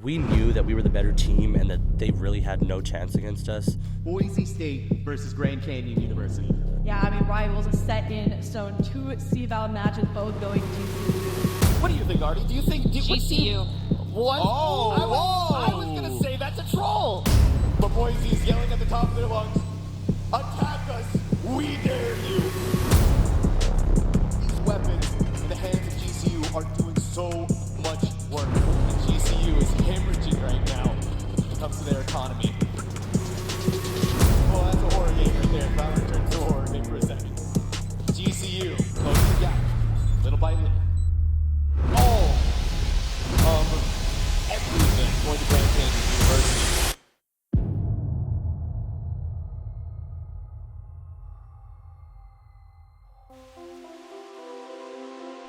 We knew that we were the better team and that they really had no chance against us. Boise State versus Grand Canyon University. Yeah, I mean, rivals are set in stone. 2 CVAL matches, both going to GCU. What do you think, Artie? Do you think GCU? What? Oh, I was gonna say that's a troll. But Boise's yelling at the top of their lungs, attack us, we dare you. These weapons in the hands of GCU are doing so much work. And GCU is hemorrhaging right now when it comes to their economy. Well, that's a horror game right there. If I return to a horror game for a second. GCU closes the gap, little by little. All of everything going to Grand Canyon University.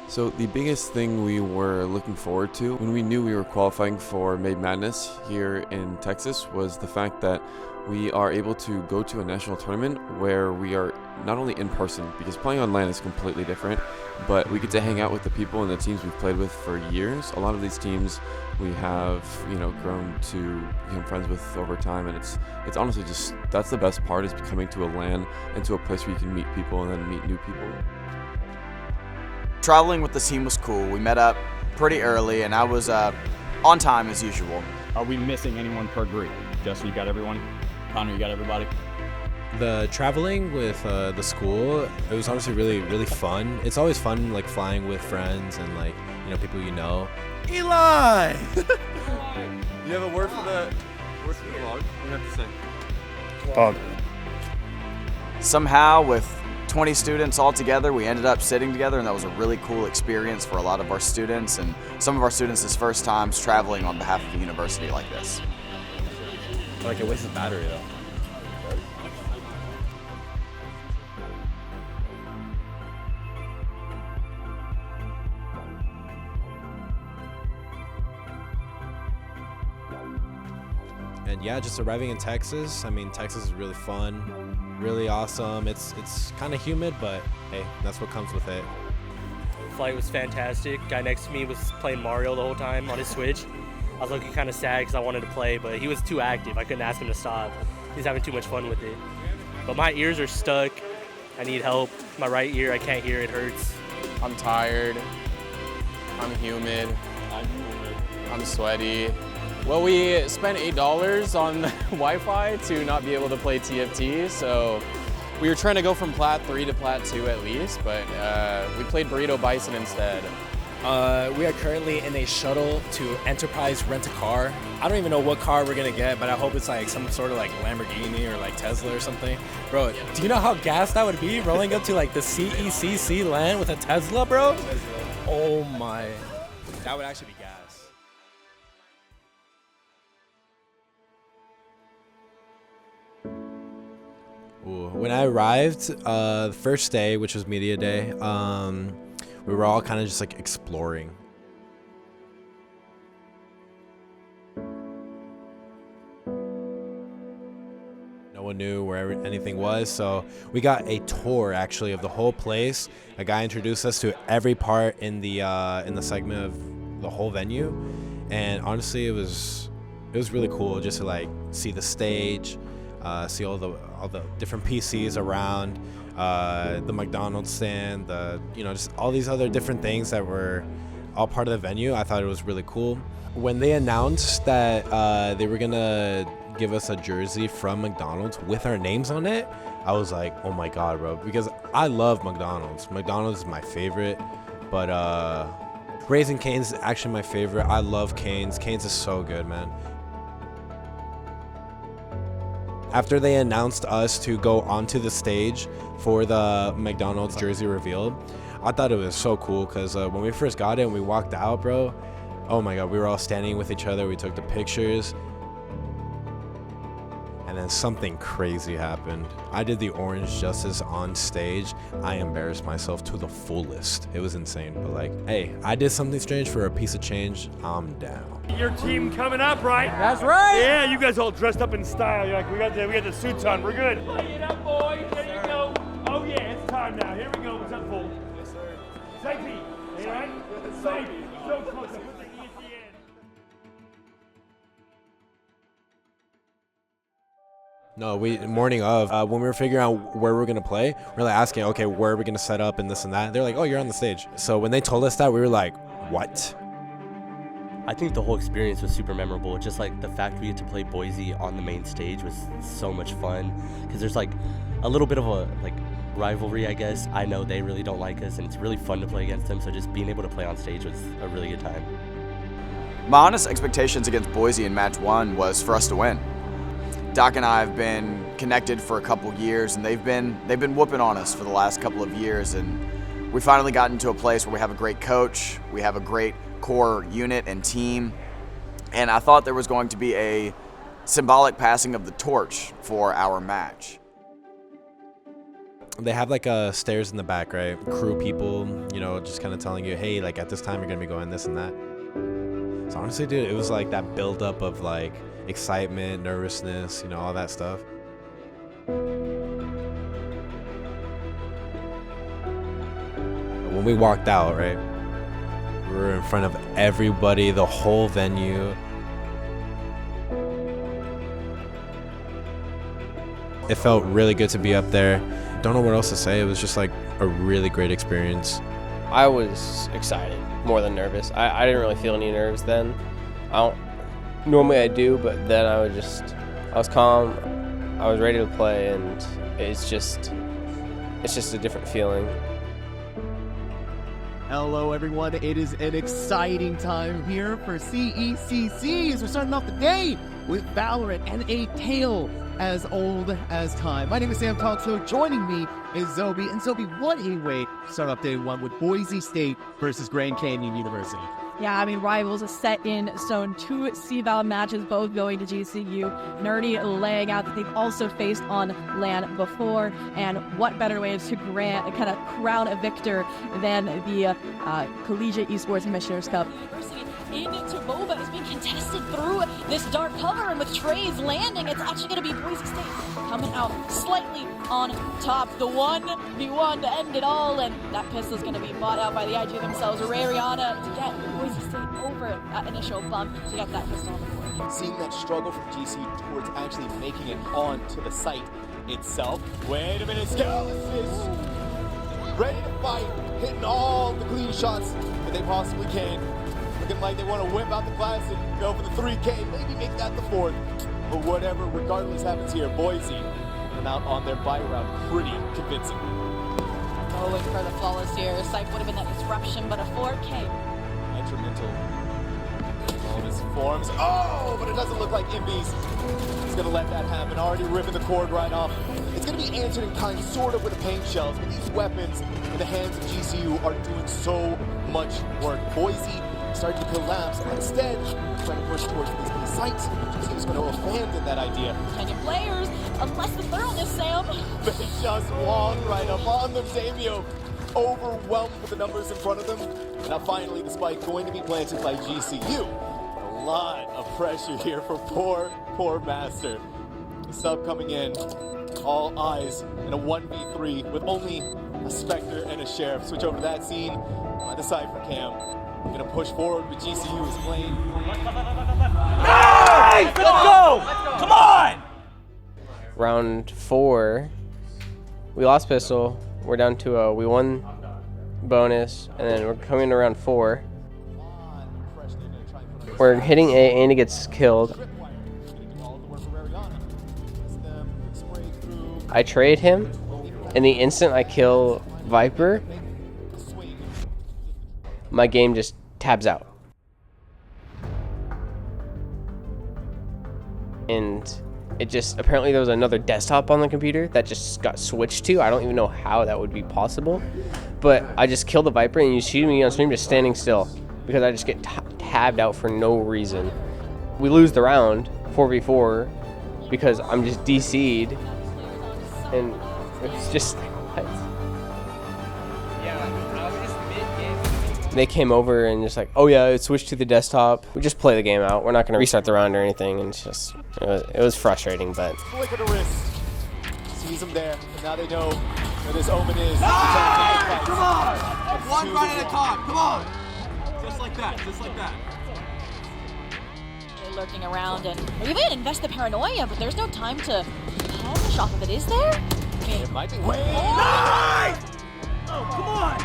So the biggest thing we were looking forward to when we knew we were qualifying for Made Madness here in Texas was the fact that we are able to go to a national tournament where we are not only in person, because playing on LAN is completely different, but we get to hang out with the people and the teams we've played with for years. A lot of these teams we have, grown to become friends with over time, and it's honestly just, that's the best part, is coming to a LAN and to a place where you can meet people and then meet new people. Traveling with the team was cool. We met up pretty early, and I was on time as usual. Are we missing anyone per group? Justin, you got everyone? Connor, you got everybody? The traveling with the school, it was honestly really fun. It's always fun, like, flying with friends and, like, people you know. Eli! You have a word for the vlog? You have to say. Bug. Somehow, with 20 students all together, we ended up sitting together, and that was a really cool experience for a lot of our students, and some of our students' first times traveling on behalf of a university like this. Like, it wastes battery though. And yeah, just arriving in Texas. I mean, Texas is really fun, really awesome. It's kind of humid, but hey, that's what comes with it. Flight was fantastic. Guy next to me was playing Mario the whole time on his Switch. I was looking kind of sad because I wanted to play, but he was too active. I couldn't ask him to stop. He's having too much fun with it. But my ears are stuck. I need help. My right ear, I can't hear, it hurts. I'm tired. I'm humid. I'm sweaty. Well, we spent $8 on Wi-Fi to not be able to play TFT, so we were trying to go from Plat 3 to Plat 2 at least, but we played Burrito Bison instead. We are currently in a shuttle to Enterprise Rent-A-Car. I don't even know what car we're gonna get, but I hope it's like some sort of like Lamborghini or like Tesla or something. Bro, do you know how gas that would be, rolling up to like the CECC land with a Tesla, bro? Oh my, that would actually be gas. When I arrived, the first day, which was media day, we were all kind of just like exploring. No one knew where anything was, so we got a tour actually of the whole place. A guy introduced us to every part in the segment of the whole venue, and honestly, it was really cool just to like see the stage. See all the different PCs around, the McDonald's stand, just all these other different things that were all part of the venue. I thought it was really cool. When they announced that they were gonna give us a jersey from McDonald's with our names on it, I was like, oh my god, bro, because I love McDonald's. McDonald's is my favorite, but Raising Cane's is actually my favorite. I love Cane's. Cane's is so good, man. After they announced us to go onto the stage for the McDonald's jersey reveal, I thought it was so cool because when we first got it and we walked out, bro, oh my god, we were all standing with each other. We took the pictures. And then something crazy happened. I did the orange justice on stage. I embarrassed myself to the fullest. It was insane, but like, hey, I did something strange for a piece of change. I'm down. Your team coming up, right? That's right. Yeah, you guys all dressed up in style. You're like, we got the suits on. We're good. Play it up, boys. There you go. Oh yeah, it's time now. Here we go. What's up, Bull? Yes, sir. Say Pete. All right. Say so close. Put the E at the end. No, morning of, when we were figuring out where we were gonna play, we were like asking, okay, where are we gonna set up and this and that. They're like, oh, you're on the stage. So when they told us that, we were like, what? I think the whole experience was super memorable. Just like the fact we get to play Boise on the main stage was so much fun, because there's like a little bit of a rivalry, I guess. I know they really don't like us, and it's really fun to play against them. So just being able to play on stage was a really good time. My honest expectations against Boise in match 1 was for us to win. Doc and I have been connected for a couple years, and they've been whooping on us for the last couple of years, and we finally got into a place where we have a great coach, we have a great core unit and team, and I thought there was going to be a symbolic passing of the torch for our match. They have like stairs in the back, right? Crew people, you know, just kind of telling you, hey, like at this time you're gonna be going this and that. So honestly, dude, it was like that buildup of like excitement, nervousness, you know, all that stuff. When we walked out, right, we were in front of everybody, the whole venue. It felt really good to be up there. Don't know what else to say. It was just like a really great experience. I was excited, more than nervous. I didn't really feel any nerves then. Normally I do, but then I was calm. I was ready to play, and it's just a different feeling. Hello everyone, it is an exciting time here for CECC as we're starting off the day with Valorant and a tale as old as time. My name is Sam Tonso, joining me is Zobi, and Zobi, what a way to start off day 1 with Boise State versus Grand Canyon University. Yeah, I mean, rivals are set in stone. 2 CVAL matches, both going to GCU. Nerdy laying out that they've also faced on LAN before. And what better way to kind of crown a victor than the Collegiate Esports Commissioners Cup. Into Boba is being contested through this dark cover, and with Trey's landing, it's actually going to be Boise State coming out slightly on top. The 1v1 to end it all, and that pistol's going to be bought out by the IG themselves. Rariana to get Boise State over that initial bump to get that pistol on the board. Seeing that struggle from GCU towards actually making it onto the site itself. Wait a minute, Scales is ready to fight, hitting all the clean shots that they possibly can. Looking like they want to whip out the glass and go for the 3K, maybe make that the 4th. But whatever, regardless happens here, Boise and out on their buy route pretty convincing. Going for the flawless here. Sight would have been that disruption, but a 4K. Detrimental bonus forms. Oh, but it doesn't look like Invies is going to let that happen. Already ripping the cord right off. It's going to be answered in kind, sort of, with the paint shells, but these weapons in the hands of GCU are doing so much work. Boise starting to collapse, but instead trying to push towards these key sites. GCU's going to abandon that idea. Canyon players, unless the thoroughness, Sam. They just walk right up on them. Xavier overwhelmed with the numbers in front of them. Now finally the spike going to be planted by GCU. A lot of pressure here for poor Master. The sub coming in, all eyes in a 1v3 with only a Spectre and a Sheriff. Switch over to that scene by the Cypher Cam. Gonna push forward with GCU is playing. Nice! Let's go! Come on! Round 4, we lost pistol. We're down to we won bonus, and then we're coming to round 4. We're hitting A, and he gets killed. I trade him, and the instant I kill Viper, my game just tabs out. And it just, apparently there was another desktop on the computer that just got switched to. I don't even know how that would be possible. But I just killed the Viper, and you see me on stream just standing still because I just get tabbed out for no reason. We lose the round, 4v4, because I'm just DC'd. And it's just... They came over and just like, oh yeah, it switched to the desktop. We just play the game out. We're not going to restart the round or anything. And it's just, it was frustrating, but. Flick of the wrist. Sees him there, and now they know where this Omen is. Nice! Come on! One run at a time, come on! Just like that, just like that. They're lurking around, and maybe they invest the paranoia, but there's no time to finish off of it, is there? I mean, It might be. Wait! Nice! Oh, come on!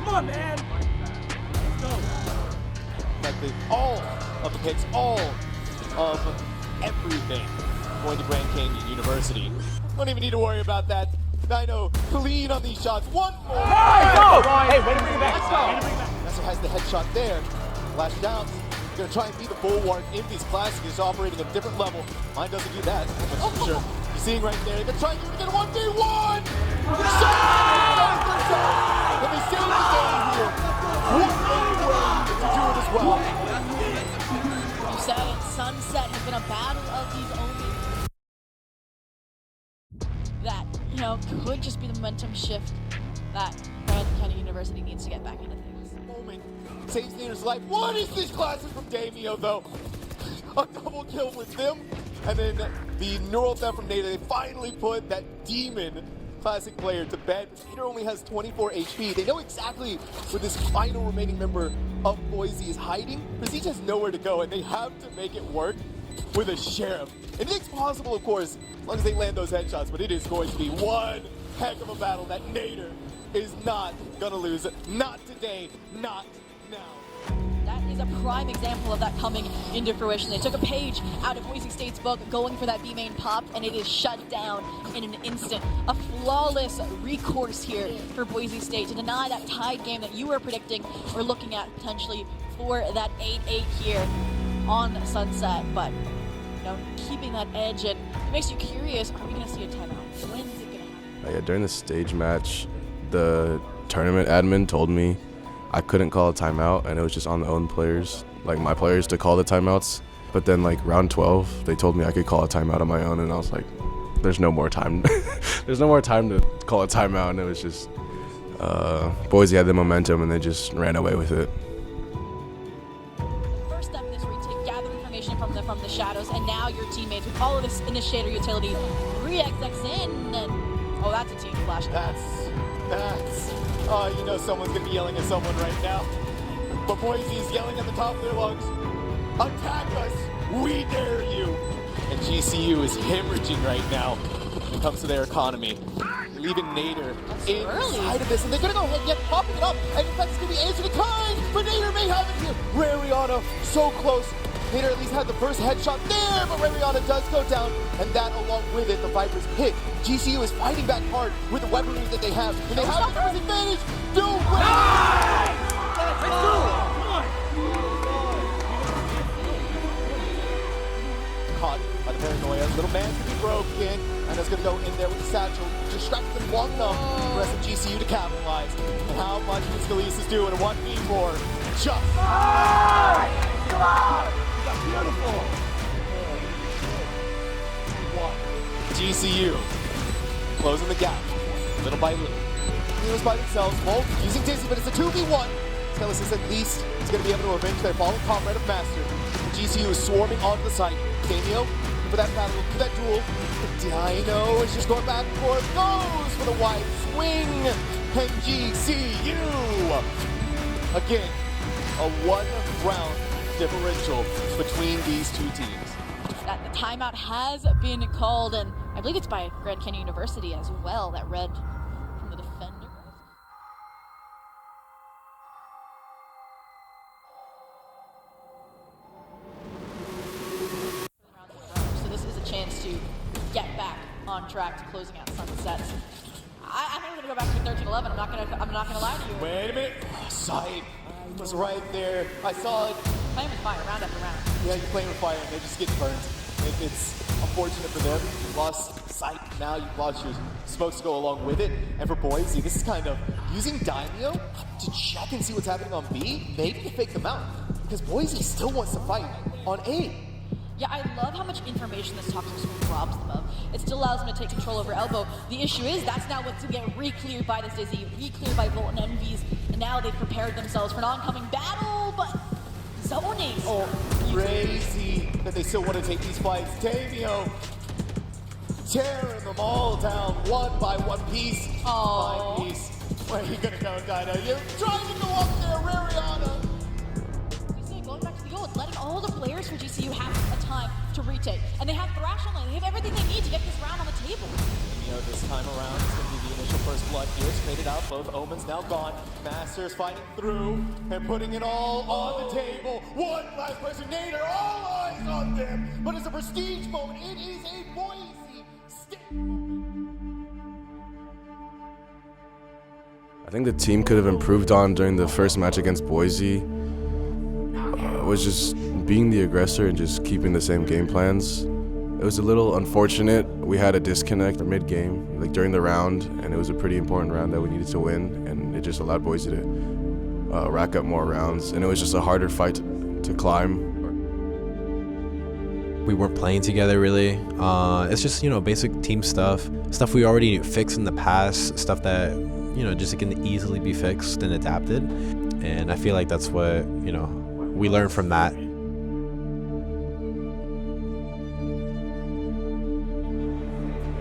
Come on, man! Let's go. Effective all of the picks, all of everything going to Grand Canyon University. Don't even need to worry about that. Nino clean on these shots. One more. Hey, way to bring it back. Let's go. Messer has the headshot there. Lashed out. Gonna try and be the bulwark in these classes. He's operating at a different level. Mine doesn't do that. That's for sure. You're seeing right there. They're trying to get a 1v1. Let me save the game here. What a way to do it as well. you said it, Sunset has been a battle of these omens. That, you know, could just be the momentum shift that Grand Canyon University needs to get back into things. Moment saves Nader's life. What is this classes from Damio though? A double kill with them, and then the neural theft from Nader. They finally put that demon classic player to bed. Nader only has 24 HP. They know exactly where this final remaining member of Boise is hiding. Prestige has nowhere to go, and they have to make it work with a sheriff. Anything's possible, of course, as long as they land those headshots, but it is going to be one heck of a battle that Nader is not gonna lose. Not today, not now. That is a prime example of that coming into fruition. They took a page out of Boise State's book, going for that B main pop, and it is shut down in an instant. A flawless recourse here for Boise State to deny that tied game that you were predicting or looking at potentially for that 8-8 here on Sunset. But, you know, keeping that edge, and it makes you curious, are we going to see a timeout? When's it going to happen? Yeah, during the stage match, the tournament admin told me I couldn't call a timeout, and it was just on the own players, like my players, to call the timeouts. But then like round 12, they told me I could call a timeout on my own, and I was like, there's no more time. There's no more time to call a timeout, and it was just, Boise had the momentum, and they just ran away with it. First step in this retake, gather information from the shadows, and now your teammates with all of this initiator utility, 3xx in, and oh, that's a team flash. That's, you know someone's gonna be yelling at someone right now. But Boise's yelling at the top of their lungs, attack us, we dare you. And GCU is hemorrhaging right now when it comes to their economy. Leaving Nader inside of this, and they're gonna go ahead and get popping it up, and in fact it's gonna be answered in kind, but Nader may have it here. Rariana, so close. Nader at least had the first headshot there, but Rariana does go down, and that along with it, the Vipers pick. GCU is fighting back hard with the weaponry that they have, and they have the first advantage. Do it! Nice! Let's go! Come on! Caught by the paranoia, little man can be broken, and it's gonna go in there with the satchel, distract them long enough for the rest of GCU to capitalize. And how much can Scalise do in a 1v4? Just. Come on! Beautiful. GCU closing the gap, little by little. Heroes by themselves, Wolf using Dizzy, but it's a 2v1. Scalise at least is going to be able to avenge their fallen comrade of Master. GCU is swarming onto the site. Damio for that battle, for that duel. Dino is just going back and forth, goes for the wide swing. And GCU, again, a 1-round differential between these two teams. That the timeout has been called, and I believe it's by Grand Canyon University as well, that red from the defender. So this is a chance to get back on track to closing out Sunsets. I think we're gonna go back to 13-11. I'm not gonna lie to you. Wait a minute. Sight was right there. I saw it. Playing with fire, round after round. Yeah, you're playing with fire and they just get burned. It's unfortunate for them. You lost sight. Now you've lost your smokes to go along with it. And for Boise, this is kind of using Daimyo to check and see what's happening on B, maybe to fake them out. Because Boise still wants to fight on A. Yeah, I love how much information this toxic screen robs them of. It still allows them to take control over Elbow. The issue is that's now what's to get re-cleared by this Dizzy, re-cleared by Volt and Envies, and now they've prepared themselves for an oncoming battle, but zoning. Oh, crazy that they still want to take these fights. Damio tearing them all down one by one piece by piece. Where are you gonna go, Dino? You're trying to go up there, Rariana. Going back to the goal, letting all the players for GCU have a time to retake. And they have Thrash on lane. They have everything they need to get this round on the table. You know, this time around, it's going to be the initial first blood here. It's faded out. Both Omens now gone. Masters fighting through and putting it all on the table. One last person, Nader, all eyes on them. But it's a prestige moment. It is a Boise State. I think the team could have improved on during the first match against Boise. Was just being the aggressor and just keeping the same game plans. It was a little unfortunate. We had a disconnect mid-game, like during the round, and it was a pretty important round that we needed to win, and it just allowed Boise to rack up more rounds, and it was just a harder fight to climb. We weren't playing together really. It's just, basic team stuff we already fixed in the past, stuff that, just can easily be fixed and adapted. And I feel like that's what, we learned from that.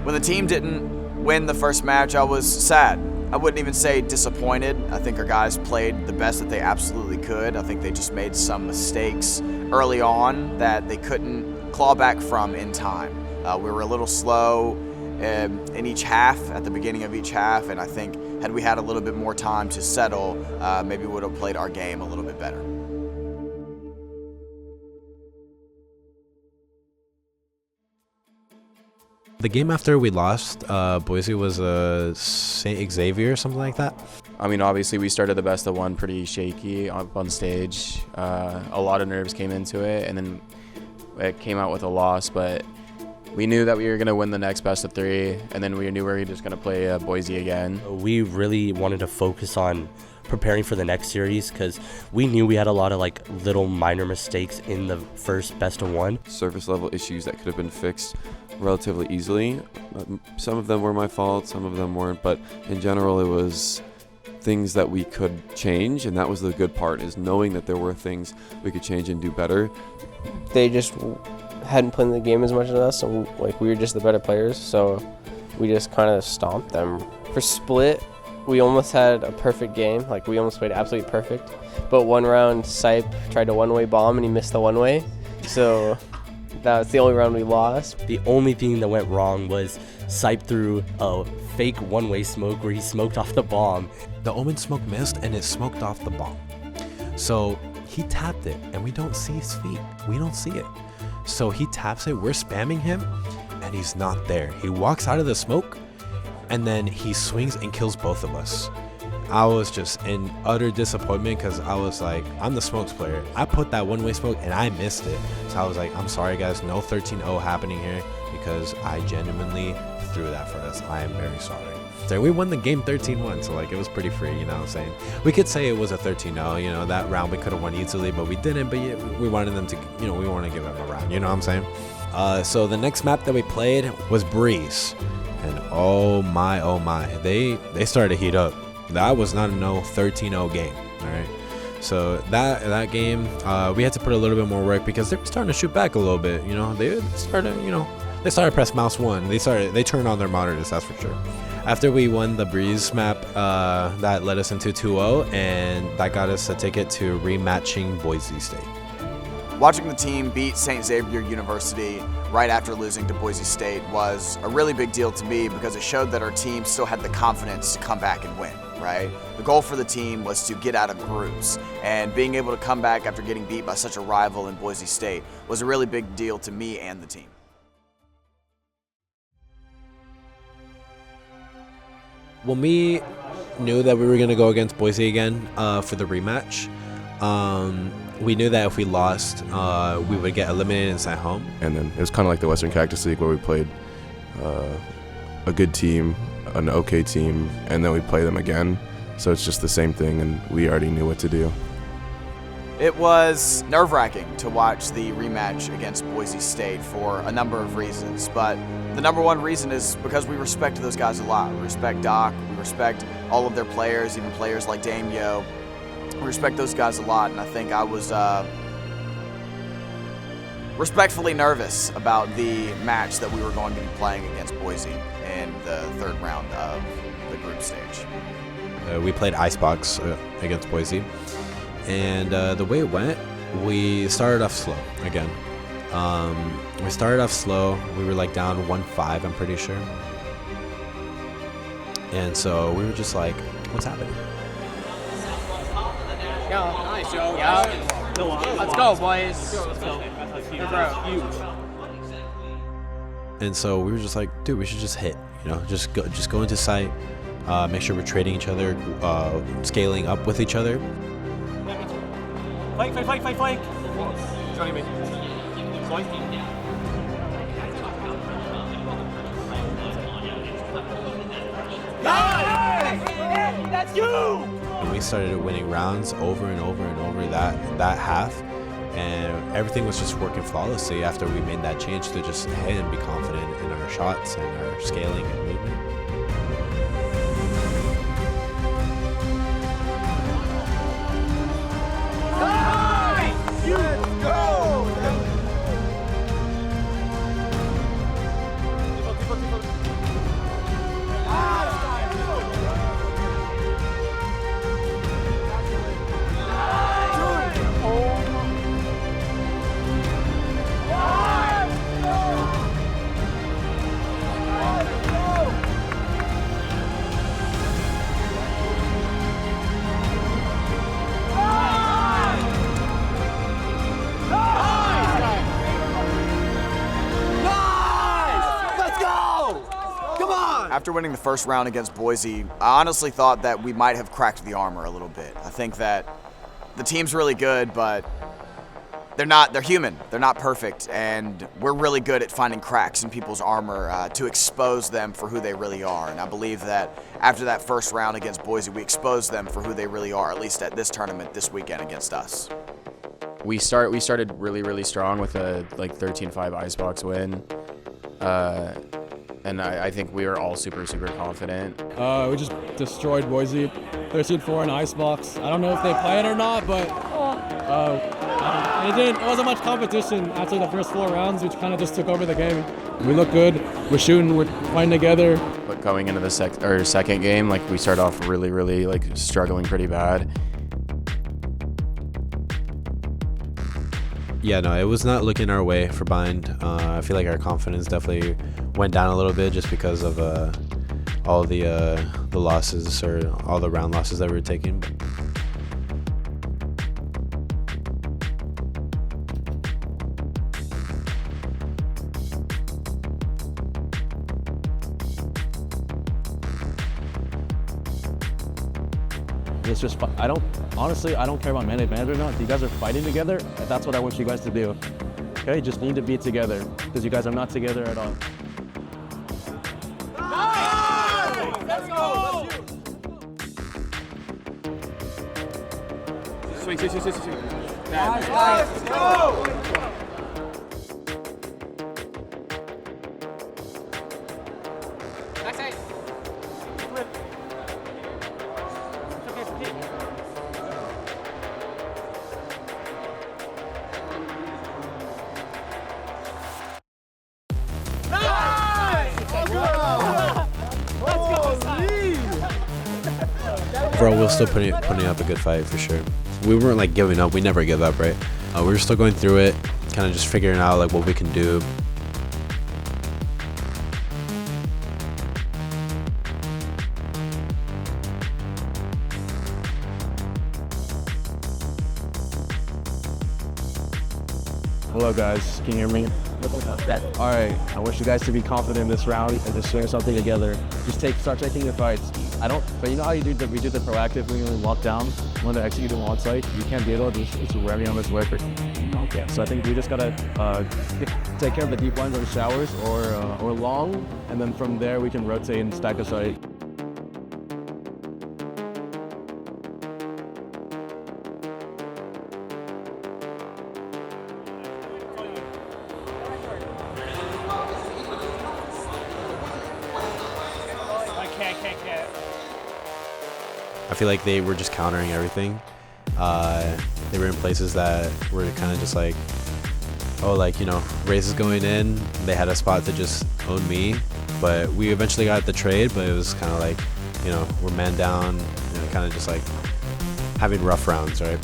When the team didn't win the first match, I was sad. I wouldn't even say disappointed. I think our guys played the best that they absolutely could. I think they just made some mistakes early on that they couldn't claw back from in time. We were a little slow in each half, at the beginning of each half, and I think had we had a little bit more time to settle, maybe we would have played our game a little bit better. The game after we lost, Boise was St. Xavier or something like that. I mean, obviously we started the best of one pretty shaky up on stage. A lot of nerves came into it, and then it came out with a loss, but we knew that we were going to win the next best of three, and then we knew we were just going to play Boise again. We really wanted to focus on preparing for the next series because we knew we had a lot of little minor mistakes in the first best of one. Surface level issues that could have been fixed relatively easily. Some of them were my fault, some of them weren't, but in general it was things that we could change, and that was the good part, is knowing that there were things we could change and do better. They just hadn't played the game as much as us, so we were just the better players, so we just kind of stomped them. For split, we almost had a perfect game, we almost played absolutely perfect, but one round Sipe tried to one-way bomb and he missed the one-way, so that was the only round we lost. The only thing that went wrong was Sipe threw a fake one-way smoke where he smoked off the bomb. The Omen smoke missed and it smoked off the bomb. So he tapped it and we don't see his feet. We don't see it. So he taps it, we're spamming him, and he's not there. He walks out of the smoke and then he swings and kills both of us. I was just in utter disappointment because I was like, I'm the smokes player. I put that one-way smoke and I missed it. So I was like, I'm sorry guys, no 13-0 happening here because I genuinely threw that for us. I am very sorry. So we won the game 13-1, so it was pretty free, you know what I'm saying? We could say it was a 13-0, that round we could have won easily, but we didn't, but we wanted them to, we want to give them a round, you know what I'm saying? So the next map that we played was Breeze, and oh my, they started to heat up. That was not a 13-0 game, all right? So that game, we had to put a little bit more work because they were starting to shoot back a little bit, They started, they started to press mouse one. They turned on their monitors, that's for sure. After we won the Breeze map, that led us into 2-0, and that got us a ticket to rematching Boise State. Watching the team beat St. Xavier University right after losing to Boise State was a really big deal to me because it showed that our team still had the confidence to come back and win, right? The goal for the team was to get out of groups, and being able to come back after getting beat by such a rival in Boise State was a really big deal to me and the team. When we knew that we were going to go against Boise again for the rematch, we knew that if we lost, we would get eliminated and sent home. And then it was kind of like the Western Cactus League where we played a good team, an okay team, and then we play them again. So it's just the same thing, and we already knew what to do. It was nerve-wracking to watch the rematch against Boise State for a number of reasons, but the number one reason is because we respect those guys a lot. We respect Doc, we respect all of their players, even players like Damio. We respect those guys a lot, and I think I was respectfully nervous about the match that we were going to be playing against Boise in the third round of the group stage. We played Icebox against Boise. And the way it went, we started off slow again. We started off slow. We were like down 1-5, I'm pretty sure. And so we were just like, what's happening? Yo, nice, Joe. Yo. Let's go, boys. Let's go. And so we were just like, dude, we should just hit, you know, just go into sight, make sure we're trading each other, scaling up with each other. Flank. Joining me. Flank. Nice! That's you! And we started winning rounds over and over and over that half, and everything was just working flawlessly after we made that change to just hit and be confident in our shots and our scaling and movement. Let's go! After winning the first round against Boise, I honestly thought that we might have cracked the armor a little bit. I think that the team's really good, but they're human. They're not perfect, and we're really good at finding cracks in people's armor to expose them for who they really are. And I believe that after that first round against Boise, we exposed them for who they really are, at least at this tournament this weekend against us. We started really strong with a 13-5 Icebox win. And I think we were all super confident. We just destroyed Boise, 13-4 in Icebox. I don't know if they play it or not, but it wasn't much competition after the first 4 rounds, which kind of just took over the game. We look good. We're shooting. We're playing together. But going into the second game, we started off really struggling pretty bad. Yeah, no, it was not looking our way for Bind. I feel like our confidence definitely went down a little bit just because of all the losses or all the round losses that we were taking. It's just, I don't care about man advantage or not. You guys are fighting together, and that's what I want you guys to do. Okay, you just need to be together, because you guys are not together at all. Let's go! Swing. Nice. Let's go! Overall, we're still putting up a good fight for sure. We weren't giving up. We never give up, right? We were still going through it, kind of just figuring out what we can do. Hello guys, can you hear me? All right, I want you guys to be confident in this round and just share something together. Just start taking your fights. But you know how we do the proactive when you walk down, when they execute in one site, you can't be able to just rally on this way. Yeah, so I think we just gotta take care of the deep lines or the showers or long, and then from there we can rotate and stack a site. I feel like they were just countering everything. They were in places that were kind of just Raze is going in. They had a spot to just own me, but we eventually got the trade. But it was kind of we're man down, kind of just having rough rounds, right?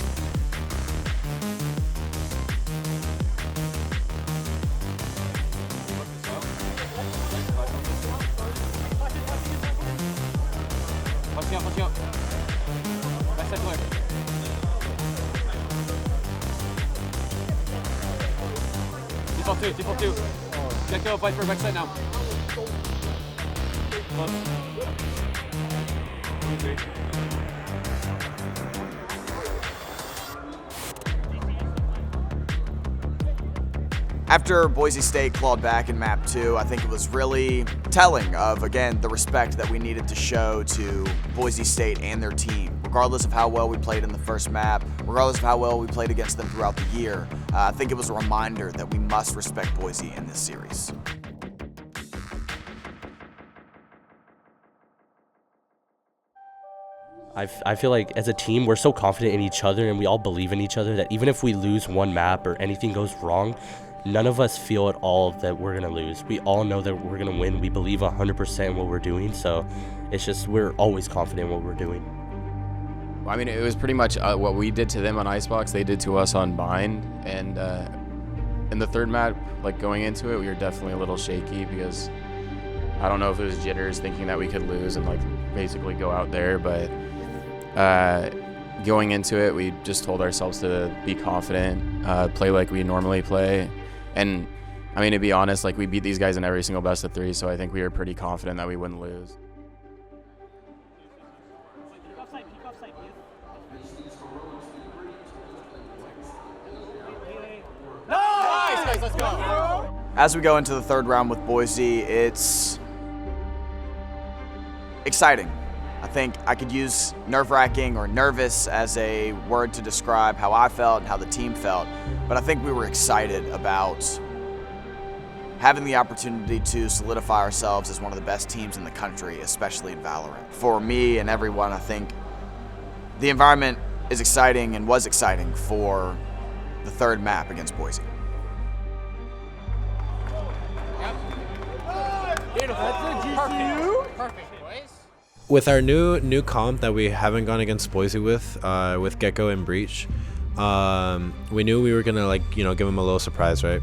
Default 2. Gecko, Viper, backside now. After Boise State clawed back in map 2, I think it was really telling of, again, the respect that we needed to show to Boise State and their team. Regardless of how well we played in the first map, regardless of how well we played against them throughout the year, I think it was a reminder that we must respect Boise in this series. I feel like as a team, we're so confident in each other and we all believe in each other that even if we lose one map or anything goes wrong, none of us feel at all that we're going to lose. We all know that we're going to win. We believe 100% in what we're doing. So it's just we're always confident in what we're doing. I mean, it was pretty much what we did to them on Icebox, they did to us on Bind. And in the third map, like going into it, we were definitely a little shaky because I don't know if it was jitters thinking that we could lose and like basically go out there. But going into it, we just told ourselves to be confident, play like we normally play. And I mean, to be honest, like we beat these guys in every single best of 3, so I think we were pretty confident that we wouldn't lose. Nice, let's go. As we go into the third round with Boise, it's exciting. I think I could use nerve-wracking or nervous as a word to describe how I felt and how the team felt, but I think we were excited about having the opportunity to solidify ourselves as one of the best teams in the country, especially in Valorant. For me and everyone, I think the environment is exciting and was exciting for the third map against Boise. Beautiful. That's a GCU. Perfect, boys. With our new comp that we haven't gone against Boise with Gecko and Breach, we knew we were gonna give them a little surprise, right?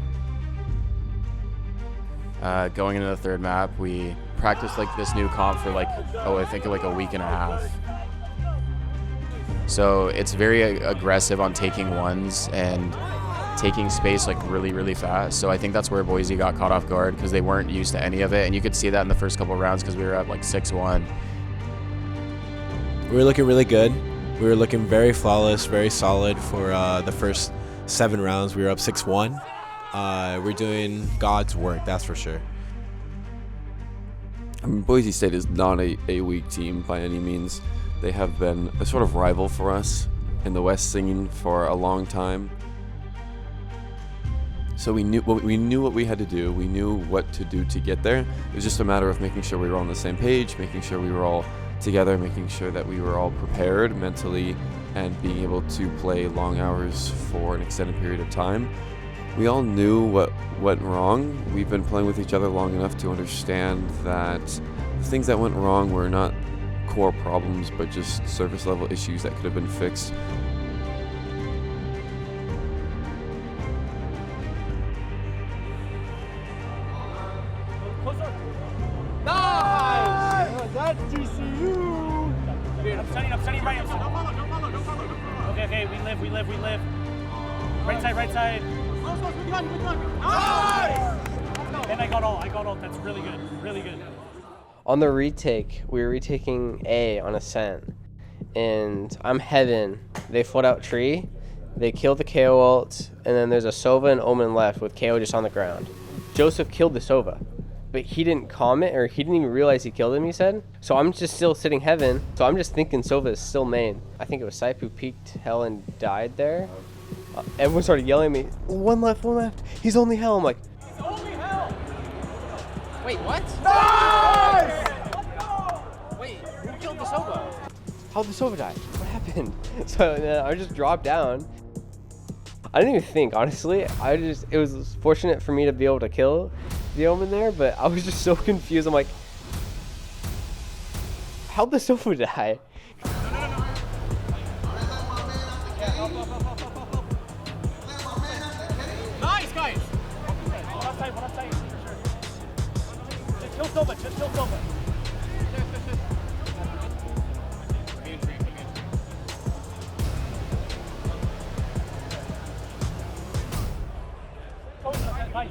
Going into the third map, we practiced like this new comp for I think like a week and a half. So it's very aggressive on taking ones and taking space like really fast. So I think that's where Boise got caught off guard because they weren't used to any of it, and you could see that in the first couple of rounds because we were up like 6-1. We were looking really good. We were looking very flawless, very solid for the first 7 rounds. We were up 6-1. We're doing God's work, that's for sure. I mean, Boise State is not a weak team by any means. They have been a sort of rival for us in the West scene for a long time. So we knew what we had to do. We knew what to do to get there. It was just a matter of making sure we were on the same page, making sure we were all together, making sure that we were all prepared mentally and being able to play long hours for an extended period of time. We all knew what went wrong. We've been playing with each other long enough to understand that the things that went wrong were not core problems, but just surface level issues that could have been fixed. Nice! That's GCU! I'm standing right. Don't follow. Okay, we live. Right side. Nice! And I got all. That's really good. On the retake, we were retaking A on Ascent, and I'm Heaven. They float out tree, they kill the KO ult, and then there's a Sova and Omen left with KO just on the ground. Joseph killed the Sova, but he didn't comment, or he didn't even realize he killed him, he said. So I'm just still sitting Heaven, so I'm just thinking Sova is still main. I think it was Sype who peeked Hell and died there. Everyone started yelling at me, one left, he's only Hell. I'm like, He's only Hell! Wait, what? Nice! Wait, who killed the Sova? how'd the Sova die? What happened? So I just dropped down. I didn't even think, honestly. It was fortunate for me to be able to kill the Omen there, but I was just so confused. I'm like, how'd the Sova die? Nice, guys! One outside. Just kill Sova. Guys,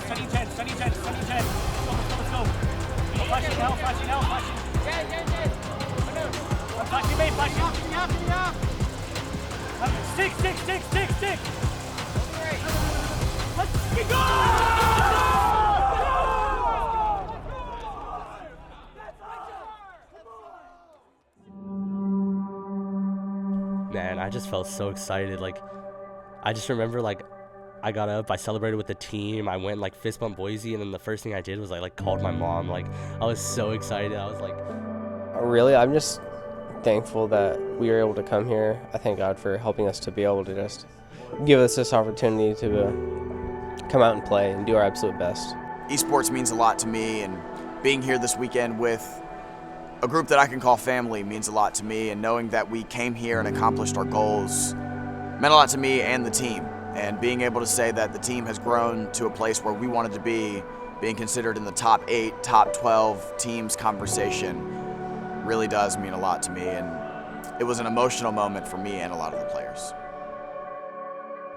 Study 10, study 10, study 10. Let's go. Flashing now, flashing. Flashing main, flashing. Stick. Let's go! Man, I just felt so excited. Like, I just remember, like, I got up, I celebrated with the team, I went, like, fist bump Boise, and then the first thing I did was, I, like, called my mom. Like, I was so excited. I was like... Really, I'm just thankful that we were able to come here. I thank God for helping us to be able to just give us this opportunity to come out and play and do our absolute best. Esports means a lot to me, and being here this weekend with a group that I can call family means a lot to me, and knowing that we came here and accomplished our goals meant a lot to me and the team. And being able to say that the team has grown to a place where we wanted to be, being considered in the top 8, top 12 teams conversation, really does mean a lot to me, and it was an emotional moment for me and a lot of the players.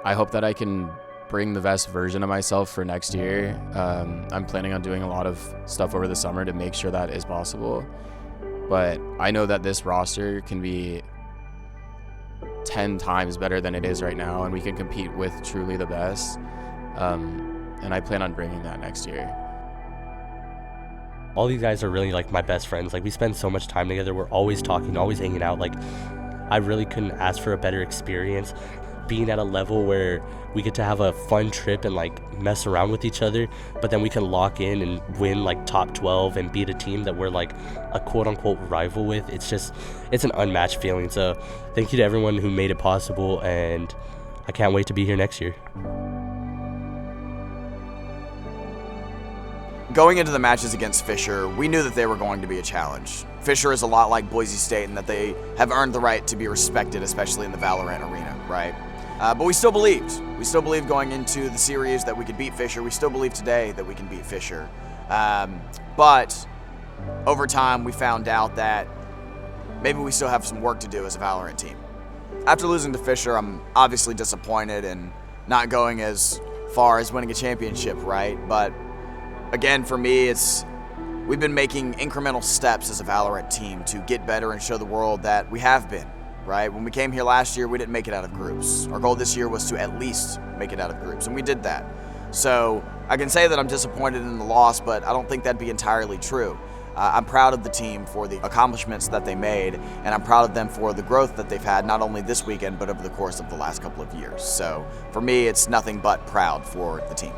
I hope that I can bring the best version of myself for next year. I'm planning on doing a lot of stuff over the summer to make sure that is possible. But I know that this roster can be 10 times better than it is right now, and we can compete with truly the best. And I plan on bringing that next year. All these guys are really, like, my best friends. Like, we spend so much time together. We're always talking, always hanging out. Like, I really couldn't ask for a better experience. Being at a level where we get to have a fun trip and, like, mess around with each other, but then we can lock in and win, like, top 12 and beat a team that we're, like, a quote-unquote rival with. It's an unmatched feeling. So thank you to everyone who made it possible, and I can't wait to be here next year. Going into the matches against Fisher, we knew that they were going to be a challenge. Fisher is a lot like Boise State in that they have earned the right to be respected, especially in the Valorant arena, right? But we still believed. We still believed going into the series that we could beat Fisher. We still believe today that we can beat Fisher. But over time, we found out that maybe we still have some work to do as a Valorant team. After losing to Fisher, I'm obviously disappointed and not going as far as winning a championship, right? But again, for me, we've been making incremental steps as a Valorant team to get better and show the world that we have been, right? When we came here last year, we didn't make it out of groups. Our goal this year was to at least make it out of groups, and we did that. So I can say that I'm disappointed in the loss, but I don't think that'd be entirely true. I'm proud of the team for the accomplishments that they made, and I'm proud of them for the growth that they've had, not only this weekend, but over the course of the last couple of years. So for me, it's nothing but proud for the team.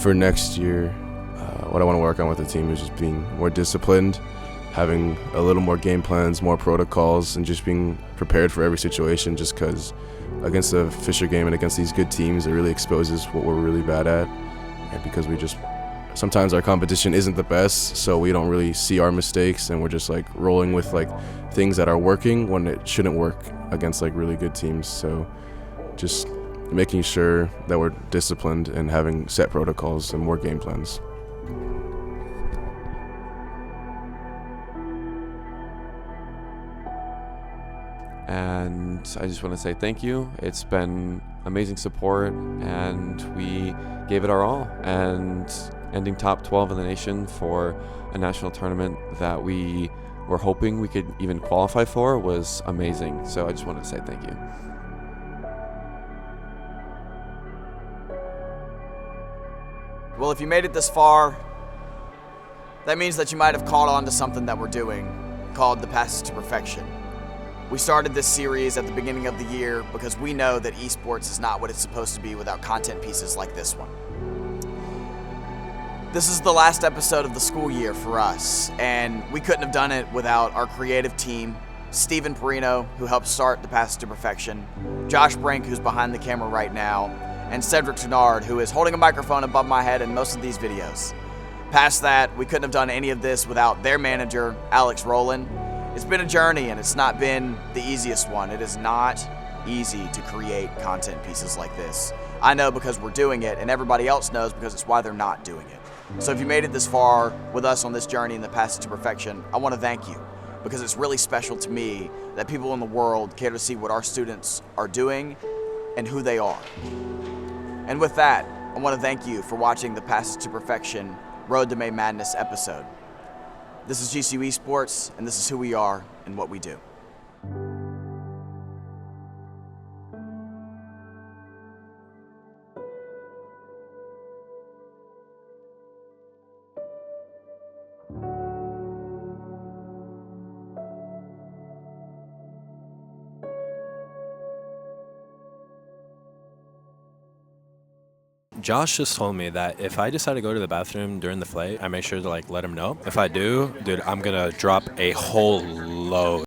For next year, what I want to work on with the team is just being more disciplined, having a little more game plans, more protocols, and just being prepared for every situation, just because against the Fisher game and against these good teams, it really exposes what we're really bad at. And because sometimes our competition isn't the best, so we don't really see our mistakes, and we're just like rolling with like things that are working when it shouldn't work against like really good teams. So just making sure that we're disciplined and having set protocols and more game plans. And I just want to say thank you. It's been amazing support, and we gave it our all. And ending top 12 in the nation for a national tournament that we were hoping we could even qualify for was amazing. So I just wanted to say thank you. Well, if you made it this far, that means that you might have caught on to something that we're doing called the Passage to Perfection. We started this series at the beginning of the year because we know that esports is not what it's supposed to be without content pieces like this one. This is the last episode of the school year for us, and we couldn't have done it without our creative team, Steven Perino, who helped start the Passage to Perfection, Josh Brink, who's behind the camera right now, and Cedric Tenard, who is holding a microphone above my head in most of these videos. Past that, we couldn't have done any of this without their manager, Alex Rowland. It's been a journey, and it's not been the easiest one. It is not easy to create content pieces like this. I know because we're doing it, and everybody else knows because it's why they're not doing it. So if you made it this far with us on this journey in the Passage to Perfection, I want to thank you, because it's really special to me that people in the world care to see what our students are doing and who they are. And with that, I want to thank you for watching the Passes to Perfection Road to May Madness episode. This is GCU Esports, and this is who we are and what we do. Josh just told me that if I decide to go to the bathroom during the flight, I make sure to let him know. If I do, dude, I'm gonna drop a whole load.